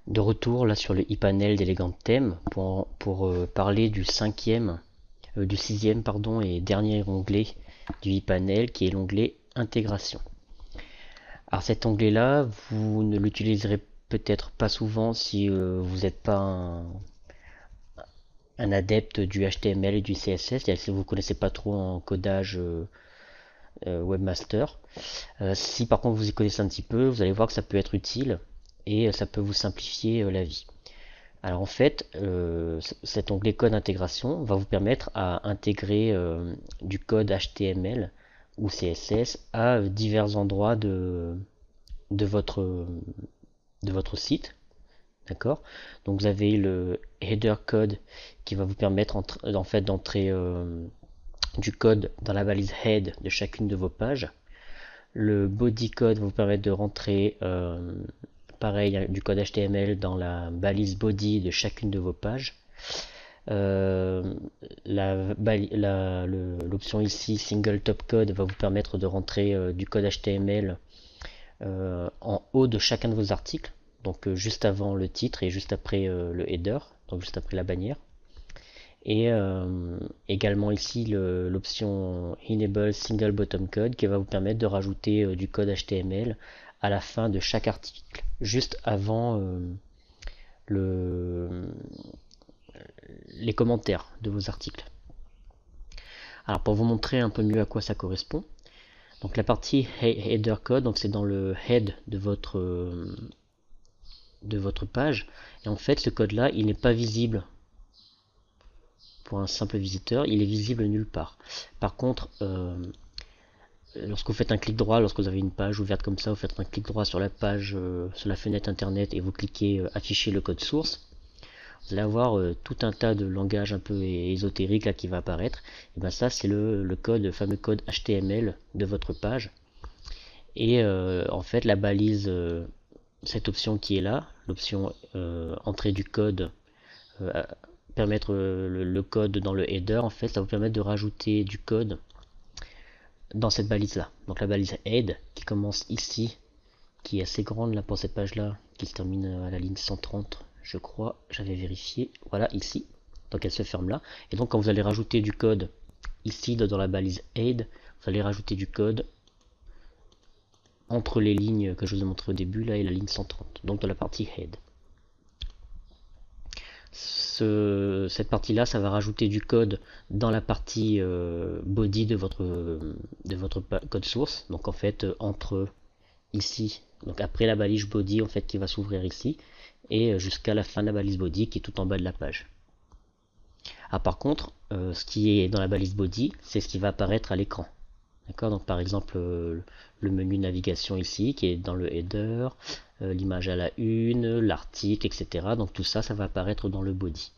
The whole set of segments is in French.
De retour là sur le e-panel d'Elegant Theme pour parler du sixième pardon et dernier onglet du e-panel qui est l'onglet intégration. Alors cet onglet là, vous ne l'utiliserez peut-être pas souvent si vous n'êtes pas un adepte du HTML et du CSS, si vous ne connaissez pas trop en codage webmaster. Si par contre vous y connaissez un petit peu, vous allez voir que ça peut être utile et ça peut vous simplifier la vie. Alors en fait, cet onglet code intégration va vous permettre à intégrer du code HTML ou CSS à divers endroits de votre, de votre site. D'accord? Donc vous avez le header code qui va vous permettre en fait d'entrer du code dans la balise head de chacune de vos pages. Le body code va vous permettre de rentrer pareil du code HTML dans la balise body de chacune de vos pages. L'option ici single top code va vous permettre de rentrer du code HTML en haut de chacun de vos articles, donc juste avant le titre et juste après le header, donc juste après la bannière. Et également ici l'option enable single bottom code qui va vous permettre de rajouter du code HTML à la fin de chaque article, juste avant les commentaires de vos articles. Alors pour vous montrer un peu mieux à quoi ça correspond, donc la partie header code, donc c'est dans le head de votre page, et en fait ce code là il n'est pas visible pour un simple visiteur, il est visible nulle part. Par contre, lorsque vous faites un clic droit, lorsque vous avez une page ouverte comme ça, vous faites un clic droit sur la page, sur la fenêtre internet et vous cliquez afficher le code source, vous allez avoir tout un tas de langages un peu ésotériques là qui va apparaître. Et bien ça c'est le fameux code HTML de votre page. Et en fait la balise, cette option qui est là, l'option entrée du code, permettre le code dans le header, en fait ça va vous permettre de rajouter du code dans cette balise là. Donc la balise head qui commence ici, qui est assez grande là pour cette page là, qui se termine à la ligne 130 je crois, j'avais vérifié, voilà ici, donc elle se ferme là, et donc quand vous allez rajouter du code ici dans la balise head, vous allez rajouter du code entre les lignes que je vous ai montré au début là et la ligne 130, donc dans la partie head. Cette partie là ça va rajouter du code dans la partie body de votre code source, donc en fait entre ici, donc après la balise body en fait qui va s'ouvrir ici et jusqu'à la fin de la balise body qui est tout en bas de la page. Ah, par contre ce qui est dans la balise body c'est ce qui va apparaître à l'écran. D'accord, donc par exemple le menu navigation ici qui est dans le header, l'image à la une, l'article, etc. Donc tout ça, ça va apparaître dans le body.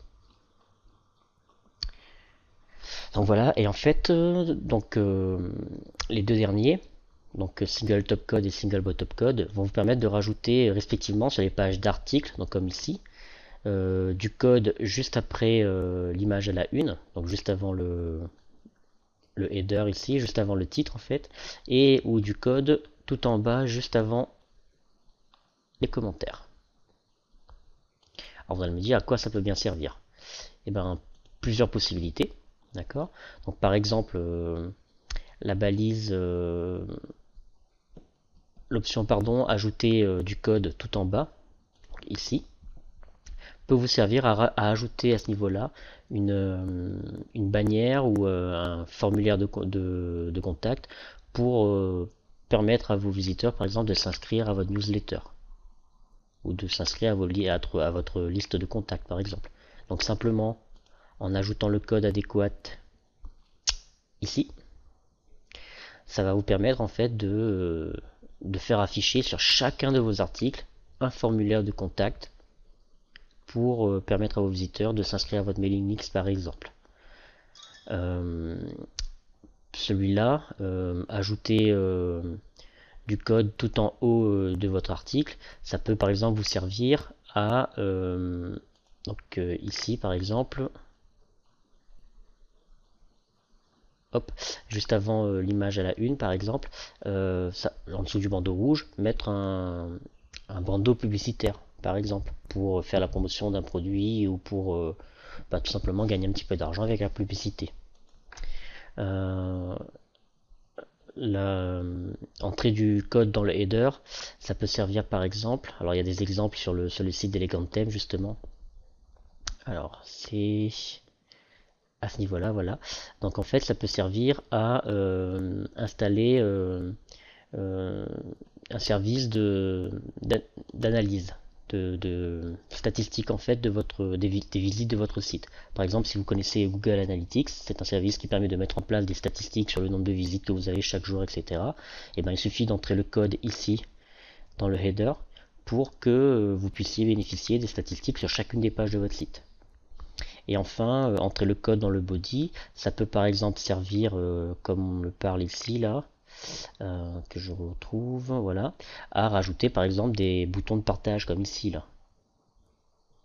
Donc voilà, et en fait, les deux derniers, donc single top code et single bottom code, vont vous permettre de rajouter respectivement sur les pages d'articles, donc comme ici, du code juste après l'image à la une, donc juste avant le header ici, juste avant le titre en fait, et ou du code tout en bas, juste avant les commentaires. Alors vous allez me dire à quoi ça peut bien servir. Et bien plusieurs possibilités, d'accord. Donc par exemple la balise, l'option pardon, ajouter du code tout en bas, ici, peut vous servir à ajouter à ce niveau-là une bannière ou un formulaire de contact pour permettre à vos visiteurs, par exemple, de s'inscrire à votre newsletter ou de s'inscrire à votre liste de contacts, par exemple. Donc simplement en ajoutant le code adéquat ici, ça va vous permettre en fait de faire afficher sur chacun de vos articles un formulaire de contact pour permettre à vos visiteurs de s'inscrire à votre mailing list par exemple. Celui-là, ajouter du code tout en haut de votre article, ça peut par exemple vous servir à ici par exemple, hop, juste avant l'image à la une par exemple, en dessous du bandeau rouge, mettre un bandeau publicitaire par exemple, pour faire la promotion d'un produit ou pour tout simplement gagner un petit peu d'argent avec la publicité. L'entrée du code dans le header, ça peut servir par exemple, alors il y a des exemples sur le site d'Elegantheme justement. Alors c'est à ce niveau-là, voilà. Donc en fait, ça peut servir à installer euh, un service d'analyse, de statistiques en fait des visites de votre site. Par exemple, si vous connaissez Google Analytics, c'est un service qui permet de mettre en place des statistiques sur le nombre de visites que vous avez chaque jour, etc. Et ben, il suffit d'entrer le code ici dans le header pour que vous puissiez bénéficier des statistiques sur chacune des pages de votre site. Et enfin, entrer le code dans le body, ça peut par exemple servir, comme on le parle ici là, que je retrouve, voilà, à rajouter par exemple des boutons de partage comme ici là.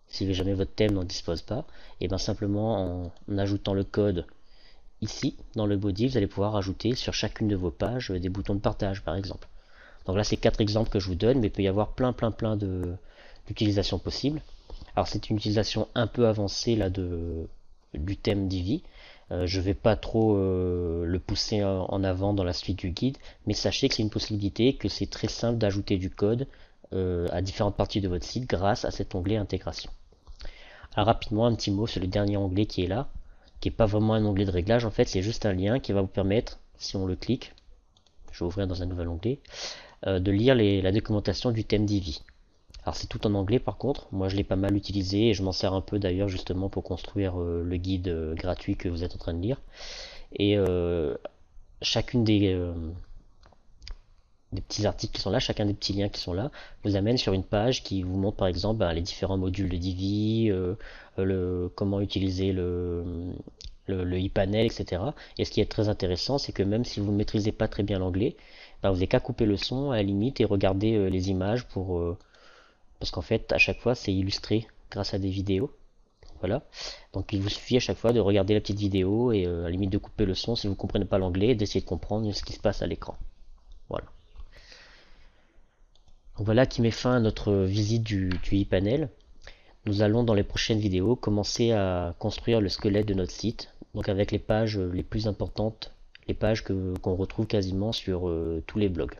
Si jamais votre thème n'en dispose pas, et bien simplement en ajoutant le code ici dans le body, vous allez pouvoir rajouter sur chacune de vos pages des boutons de partage par exemple. Donc là c'est 4 exemples que je vous donne, mais il peut y avoir plein d'utilisations possibles. Alors c'est une utilisation un peu avancée là du thème Divi. Je ne vais pas trop le pousser en avant dans la suite du guide, mais sachez que c'est une possibilité, que c'est très simple d'ajouter du code à différentes parties de votre site grâce à cet onglet intégration. Alors rapidement un petit mot sur le dernier onglet qui est là, qui n'est pas vraiment un onglet de réglage en fait, c'est juste un lien qui va vous permettre, si on le clique, je vais ouvrir dans un nouvel onglet, de lire la documentation du thème Divi. Alors c'est tout en anglais par contre, moi je l'ai pas mal utilisé et je m'en sers un peu d'ailleurs justement pour construire le guide gratuit que vous êtes en train de lire. Et chacune des petits articles qui sont là, chacun des petits liens qui sont là, vous amène sur une page qui vous montre par exemple les différents modules de Divi, comment utiliser le ePanel, etc. Et ce qui est très intéressant, c'est que même si vous ne maîtrisez pas très bien l'anglais, vous n'avez qu'à couper le son à la limite et regarder les images parce qu'en fait à chaque fois c'est illustré grâce à des vidéos. Voilà. Donc il vous suffit à chaque fois de regarder la petite vidéo et à la limite de couper le son si vous ne comprenez pas l'anglais et d'essayer de comprendre ce qui se passe à l'écran. Voilà. Donc voilà qui met fin à notre visite du ePanel. Nous allons dans les prochaines vidéos commencer à construire le squelette de notre site, donc avec les pages les plus importantes, les pages qu'on retrouve quasiment sur tous les blogs.